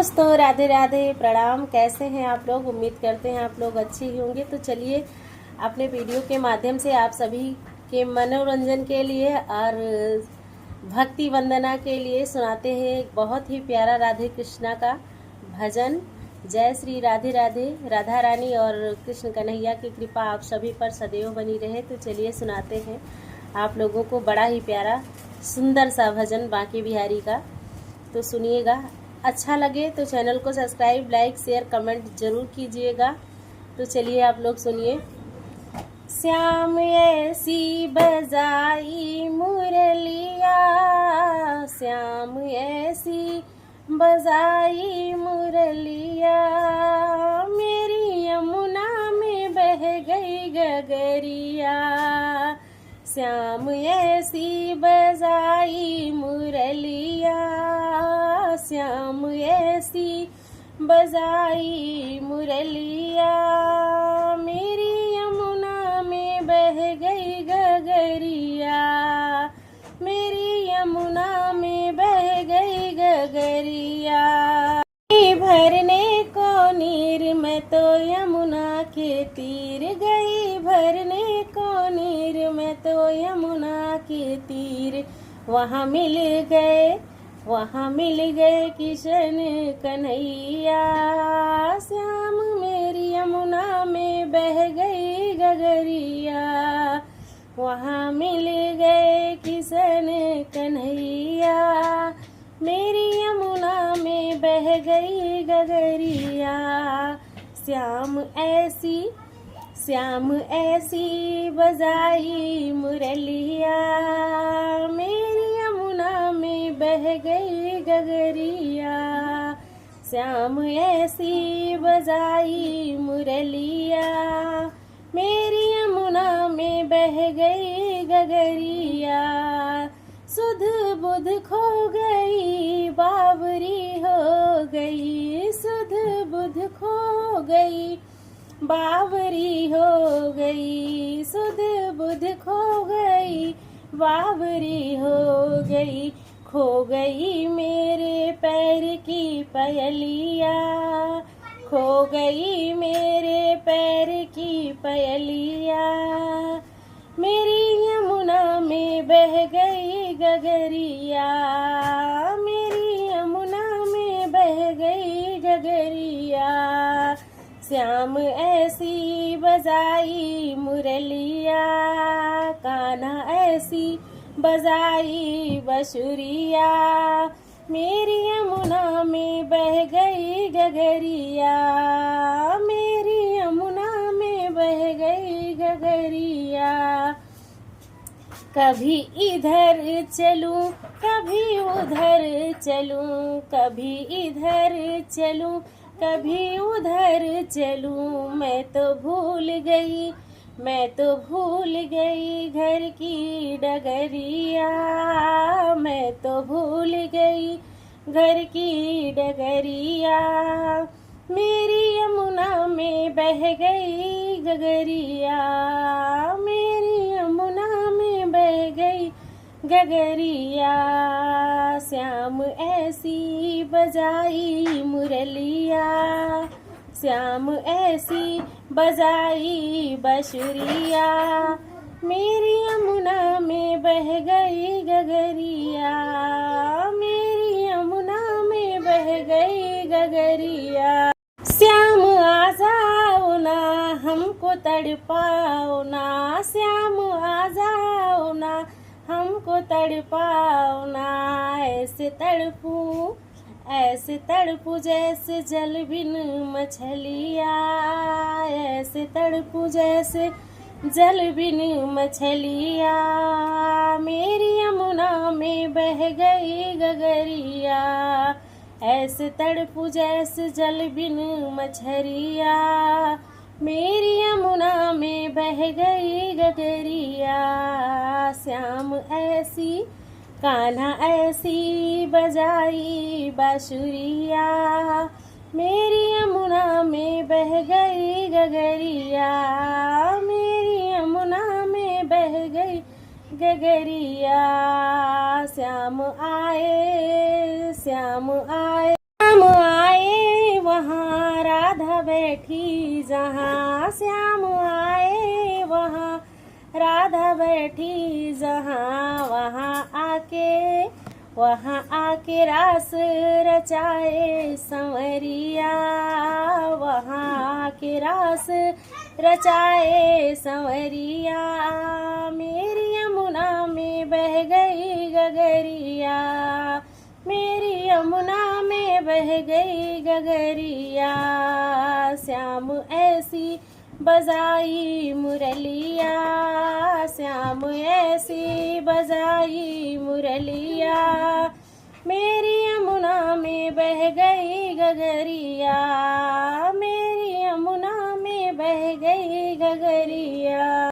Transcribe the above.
दोस्तों, राधे राधे, प्रणाम। कैसे हैं आप लोग? उम्मीद करते हैं आप लोग अच्छे ही होंगे। तो चलिए अपने वीडियो के माध्यम से आप सभी के मनोरंजन के लिए और भक्ति वंदना के लिए सुनाते हैं एक बहुत ही प्यारा राधे कृष्णा का भजन। जय श्री राधे राधे। राधा रानी और कृष्ण कन्हैया की कृपा आप सभी पर सदैव बनी रहे। तो चलिए सुनाते हैं आप लोगों को बड़ा ही प्यारा सुंदर सा भजन बांके बिहारी का। तो सुनिएगा, अच्छा लगे तो चैनल को सब्सक्राइब, लाइक, शेयर, कमेंट जरूर कीजिएगा। तो चलिए आप लोग सुनिए। श्याम ऐसी बजाई मुरलिया, श्याम ऐसी बजाई मुरलिया, मेरी यमुना में बह गई गगरिया। श्याम ऐसी बजाई मुरलिया, श्याम ऐसी बजाई मुरलिया, मेरी यमुना में बह गई गगरिया, मेरी यमुना में बह गई गगरिया। भरने को नीर में तो यमुना के तीर गई, भरने को नीर में तो यमुना के तीर, वहाँ मिल गए, वहाँ मिल गए किशन कन्हैया। श्याम मेरी यमुना में बह गई गगरिया, वहाँ मिल गए किशन कन्हैया, मेरी यमुना में बह गई गगरिया। श्याम ऐसी, श्याम ऐसी बजाई मुरलिया, मेरी यमुना में बह गई गगरिया। श्याम ऐसी बजाई मुरलिया, मेरी यमुना में बह गई गगरिया। सुध बुध खो गई, बावरी हो गई, सुध बुध खो गई, बावरी हो गई, सुध बुध खो गई, बावरी हो गई। खो गई मेरे पैर की पयलिया, खो गई मेरे पैर की पयलिया, मेरी यमुना में बह गई गगरिया, मेरी यमुना में बह गई गगरिया। श्याम ऐसी बजाई मुरलिया, कान्हा ऐसी बजाई बंसुरिया, मेरी यमुना में बह गई गगरिया, मेरी यमुना में बह गई गगरिया। कभी इधर चलूं, कभी उधर चलूं, कभी इधर चलूं, कभी उधर चलूं, मैं तो भूल गई, मैं तो भूल गई घर की डगरिया, मैं तो भूल गई घर की डगरिया, मेरी यमुना में बह गई गगरिया, मेरी यमुना में बह गई गगरिया। श्याम ऐसी बजाई मुरलिया, श्याम ऐसी बजाई बंसुरिया, मेरी यमुना में बह गई गगरिया, मेरी यमुना में बह गई गगरिया। श्याम आ जाओ ना, हमको तड़पाओ ना, श्याम आ जाओ ना, हमको तड़पाओ ना, ऐसे तड़पूं, ऐसे तड़पू जैसे जल बिन मछलिया, ऐसे तड़पू जैसे जल बिन मछलिया, मेरी यमुना में बह गई गगरिया, ऐसे तड़पू जैसे जल बिन मछलिया, मेरी यमुना में बह गई गगरिया। श्याम ऐसी, कान्हा ऐसी बजाई बांसुरिया, मेरी यमुना में बह गई गगरिया, मेरी यमुना में बह गई गगरिया। श्याम आए, श्याम आए, श्याम आए बैठी जहाँ श्याम आए वहाँ राधा बैठी जहाँ वहाँ आके रास रचाए संवरिया वहाँ आके रास रचाए संवरिया मेरी यमुना में बह गई गगरिया मेरी यमुना में बह गई गगरिया श्याम ऐसी बजाई मुरलिया श्याम ऐसी बजाई मुरलिया मेरी यमुना में बह गई गगरिया मेरी यमुना में बह गई गगरिया।